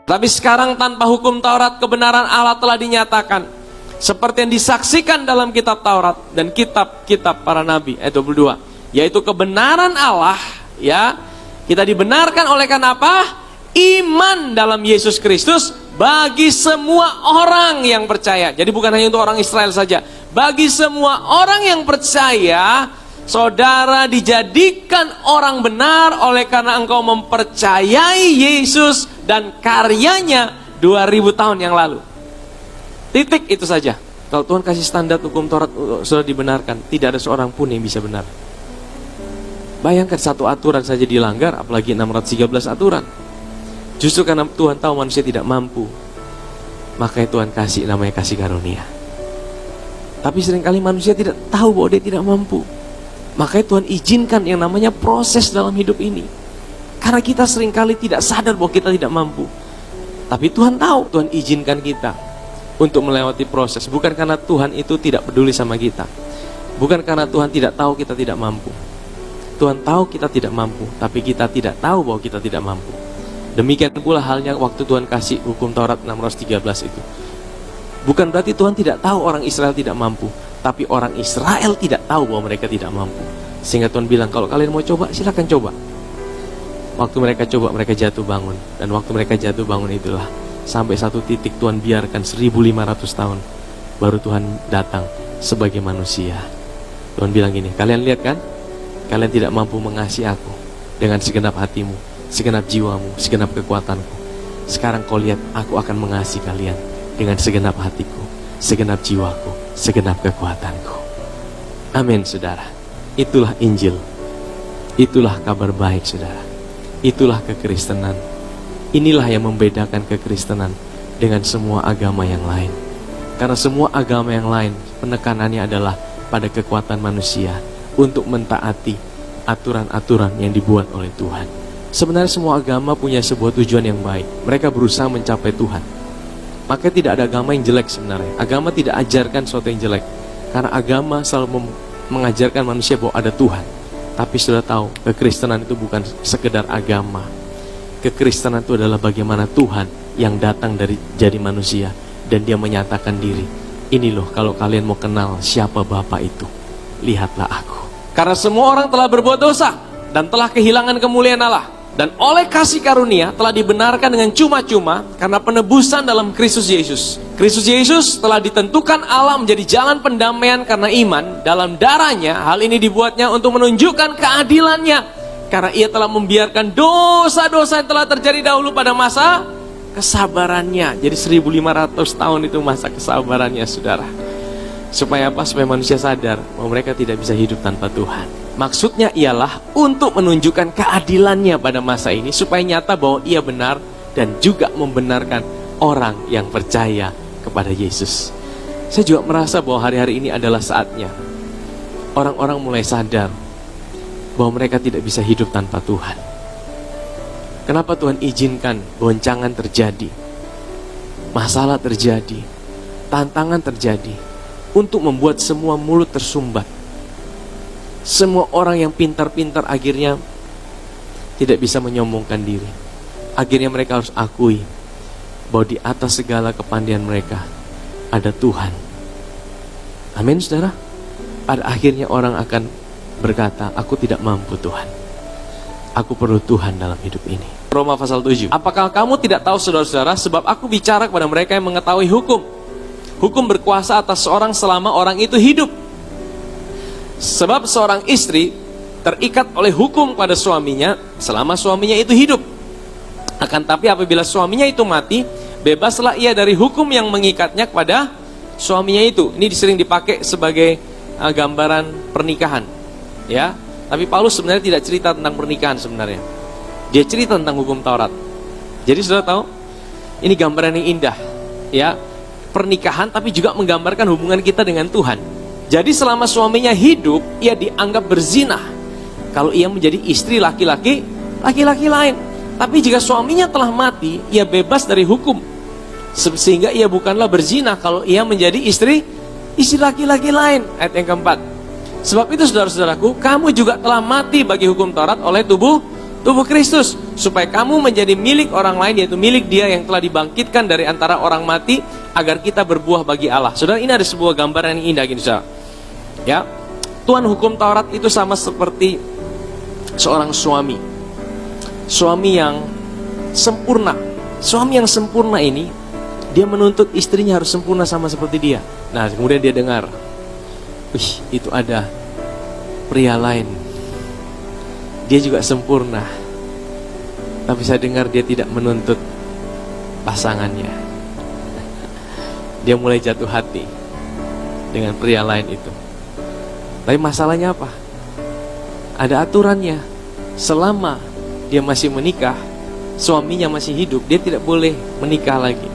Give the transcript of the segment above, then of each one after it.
Tapi sekarang tanpa hukum Taurat, kebenaran Allah telah dinyatakan, seperti yang disaksikan dalam kitab Taurat dan kitab-kitab para nabi, ayat 22. Yaitu kebenaran Allah, ya. Kita dibenarkan oleh karena apa? Iman dalam Yesus Kristus bagi semua orang yang percaya. Jadi bukan hanya untuk orang Israel saja. Bagi semua orang yang percaya, saudara dijadikan orang benar oleh karena engkau mempercayai Yesus dan karyanya 2000 tahun yang lalu. Titik, itu saja. Kalau Tuhan kasih standar hukum Taurat sudah dibenarkan, tidak ada seorang pun yang bisa benar. Bayangkan satu aturan saja dilanggar, apalagi 613 aturan. Justru karena Tuhan tahu manusia tidak mampu, makanya Tuhan kasih namanya kasih karunia. Tapi seringkali manusia tidak tahu bahwa dia tidak mampu. Makanya Tuhan izinkan yang namanya proses dalam hidup ini. Karena kita seringkali tidak sadar bahwa kita tidak mampu. Tapi Tuhan tahu, Tuhan izinkan kita untuk melewati proses. Bukan karena Tuhan itu tidak peduli sama kita. Bukan karena Tuhan tidak tahu kita tidak mampu. Tuhan tahu kita tidak mampu, tapi kita tidak tahu bahwa kita tidak mampu. Demikian pula halnya waktu Tuhan kasih hukum Taurat 613 itu. Bukan berarti Tuhan tidak tahu orang Israel tidak mampu, tapi orang Israel tidak tahu bahwa mereka tidak mampu. Sehingga Tuhan bilang, kalau kalian mau coba, silakan coba. Waktu mereka coba, mereka jatuh bangun. Dan waktu mereka jatuh bangun itulah, sampai satu titik Tuhan biarkan 1500 tahun, baru Tuhan datang sebagai manusia. Tuhan bilang gini, kalian lihat kan? Kalian tidak mampu mengasihi aku dengan segenap hatimu, segenap jiwamu, segenap kekuatanku. Sekarang kau lihat, aku akan mengasihi kalian dengan segenap hatiku, segenap jiwaku, segenap kekuatanku. Amin, saudara. Itulah Injil. Itulah kabar baik, saudara. Itulah kekristenan. Inilah yang membedakan kekristenan dengan semua agama yang lain. Karena semua agama yang lain, penekanannya adalah pada kekuatan manusia untuk mentaati aturan-aturan yang dibuat oleh Tuhan. Sebenarnya semua agama punya sebuah tujuan yang baik. Mereka berusaha mencapai Tuhan. Maka tidak ada agama yang jelek sebenarnya. Agama tidak ajarkan sesuatu yang jelek. Karena agama selalu mengajarkan manusia bahwa ada Tuhan. Tapi sudah tahu, kekristenan itu bukan sekedar agama. Kekristenan itu adalah bagaimana Tuhan yang datang dari jadi manusia. Dan dia menyatakan diri. Ini loh, kalau kalian mau kenal siapa Bapa itu, lihatlah aku. Karena semua orang telah berbuat dosa dan telah kehilangan kemuliaan Allah. Dan oleh kasih karunia telah dibenarkan dengan cuma-cuma karena penebusan dalam Kristus Yesus. Kristus Yesus telah ditentukan Allah menjadi jalan pendamaian karena iman dalam darahnya. Hal ini dibuatnya untuk menunjukkan keadilannya. Karena ia telah membiarkan dosa-dosa yang telah terjadi dahulu pada masa kesabarannya. Jadi 1500 tahun itu masa kesabarannya, saudara. Supaya apa? Supaya manusia sadar bahwa mereka tidak bisa hidup tanpa Tuhan. Maksudnya ialah untuk menunjukkan keadilannya pada masa ini, supaya nyata bahwa ia benar dan juga membenarkan orang yang percaya kepada Yesus. Saya juga merasa bahwa hari-hari ini adalah saatnya orang-orang mulai sadar bahwa mereka tidak bisa hidup tanpa Tuhan. Kenapa Tuhan izinkan goncangan terjadi, masalah terjadi, tantangan terjadi, untuk membuat semua mulut tersumbat. Semua orang yang pintar-pintar akhirnya tidak bisa menyombongkan diri. Akhirnya mereka harus akui bahwa di atas segala kepandaian mereka ada Tuhan. Amin, saudara. Pada akhirnya orang akan berkata, aku tidak mampu Tuhan, aku perlu Tuhan dalam hidup ini. Roma pasal 7. Apakah kamu tidak tahu, saudara-saudara, sebab aku bicara kepada mereka yang mengetahui hukum. Hukum berkuasa atas seorang selama orang itu hidup. Sebab seorang istri terikat oleh hukum pada suaminya selama suaminya itu hidup. Akan tapi apabila suaminya itu mati, bebaslah ia dari hukum yang mengikatnya kepada suaminya itu. Ini sering dipakai sebagai gambaran pernikahan, ya. Tapi Paulus sebenarnya tidak cerita tentang pernikahan sebenarnya. Dia cerita tentang hukum Taurat. Jadi sudah tahu, ini gambaran yang indah, ya. Pernikahan tapi juga menggambarkan hubungan kita dengan Tuhan. Jadi selama suaminya hidup, ia dianggap berzina kalau ia menjadi istri laki-laki lain. Tapi jika suaminya telah mati, ia bebas dari hukum, sehingga ia bukanlah berzina kalau ia menjadi istri laki-laki lain. Ayat yang keempat. Sebab itu, saudara-saudaraku, kamu juga telah mati bagi hukum Taurat oleh tubuh Tubuh Kristus, supaya kamu menjadi milik orang lain, yaitu milik Dia yang telah dibangkitkan dari antara orang mati, agar kita berbuah bagi Allah. Saudara, ini ada sebuah gambaran yang indah gini, saudara. Ya, Tuhan hukum Taurat itu sama seperti seorang suami. Suami yang sempurna. Suami yang sempurna ini, dia menuntut istrinya harus sempurna sama seperti dia. Nah, kemudian dia dengar, wih, itu ada pria lain, dia juga sempurna, tapi saya dengar dia tidak menuntut pasangannya. Dia mulai jatuh hati dengan pria lain itu. Tapi masalahnya apa? Ada aturannya. Selama dia masih menikah, suaminya masih hidup, dia tidak boleh menikah lagi.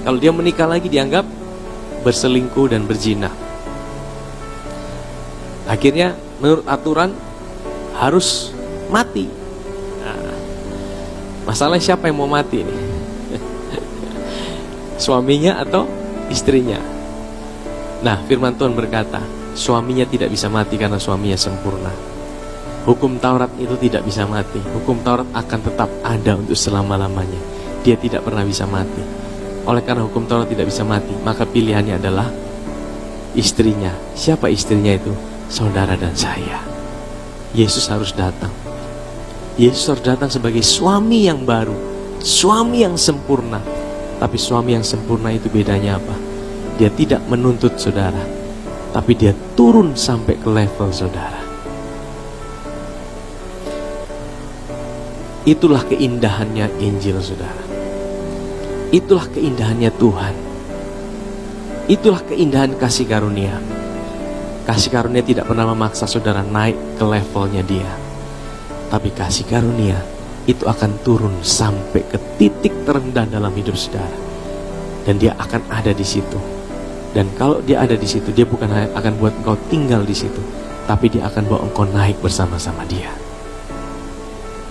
Kalau dia menikah lagi dianggap berselingkuh dan berzina. Akhirnya menurut aturan harus mati. Nah, masalahnya siapa yang mau mati nih? Suaminya atau istrinya? Nah, firman Tuhan berkata, suaminya tidak bisa mati karena suaminya sempurna. Hukum Taurat itu tidak bisa mati. Hukum Taurat akan tetap ada untuk selama-lamanya. Dia tidak pernah bisa mati. Oleh karena hukum Taurat tidak bisa mati, maka pilihannya adalah istrinya. Siapa istrinya itu? Saudara dan saya. Yesus harus datang. Yesus harus datang sebagai suami yang baru, suami yang sempurna. Tapi suami yang sempurna itu bedanya apa? Dia tidak menuntut saudara, tapi dia turun sampai ke level saudara. Itulah keindahannya Injil, saudara. Itulah keindahannya Tuhan. Itulah keindahan kasih karunia. Kasih karunia tidak pernah memaksa saudara naik ke levelnya dia. Tapi kasih karunia itu akan turun sampai ke titik terendah dalam hidup saudara. Dan dia akan ada di situ. Dan kalau dia ada di situ, dia bukan akan buat engkau tinggal di situ, tapi dia akan bawa engkau naik bersama-sama dia.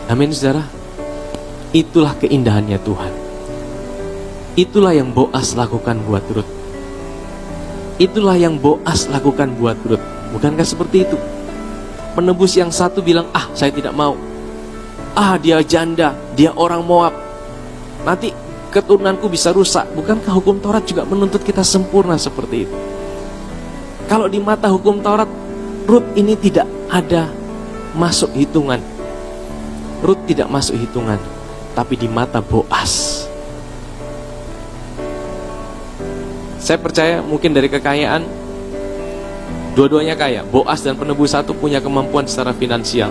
Amin, saudara. Itulah keindahannya Tuhan. Itulah yang Boas lakukan buat Rut. Itulah yang Boas lakukan buat Rut. Bukankah seperti itu? Penebus yang satu bilang, saya tidak mau. Dia janda, dia orang Moab, nanti keturunanku bisa rusak. Bukankah hukum Taurat juga menuntut kita sempurna seperti itu? Kalau di mata hukum Taurat, Rut ini tidak ada masuk hitungan. Rut tidak masuk hitungan. Tapi di mata Boas, saya percaya mungkin dari kekayaan, dua-duanya kaya. Boas dan penebus satu punya kemampuan secara finansial.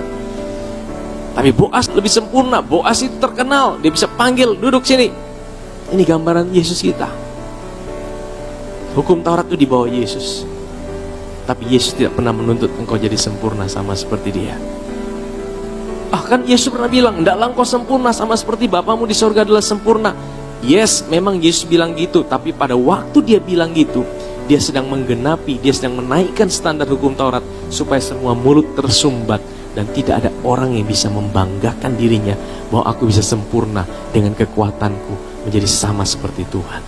Tapi Boas lebih sempurna. Boas itu terkenal, dia bisa panggil, duduk sini. Ini gambaran Yesus kita. Hukum Taurat itu di bawah Yesus. Tapi Yesus tidak pernah menuntut engkau jadi sempurna sama seperti dia. Kan Yesus pernah bilang, "Ndaklah engkau sempurna sama seperti Bapamu di sorga adalah sempurna." Yes, memang Yesus bilang gitu. Tapi pada waktu dia bilang gitu, dia sedang menggenapi, dia sedang menaikkan standar hukum Taurat, supaya semua mulut tersumbat. Dan tidak ada orang yang bisa membanggakan dirinya bahwa aku bisa sempurna dengan kekuatanku menjadi sama seperti Tuhan.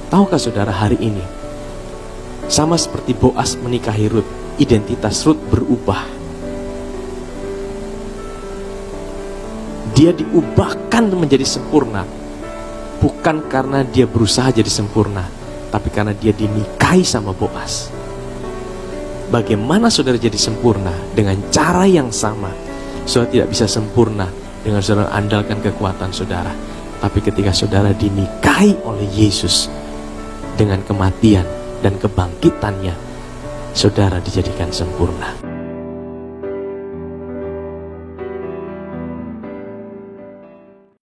Tahukah saudara, hari ini sama seperti Boas menikahi Rut, identitas Rut berubah. Dia diubahkan menjadi sempurna, bukan karena dia berusaha jadi sempurna, tapi karena dia dinikahi sama Boas. Bagaimana saudara jadi sempurna? Dengan cara yang sama. Saudara tidak bisa sempurna dengan saudara andalkan kekuatan saudara. Tapi ketika saudara dinikahi oleh Yesus, dengan kematian dan kebangkitannya, saudara dijadikan sempurna.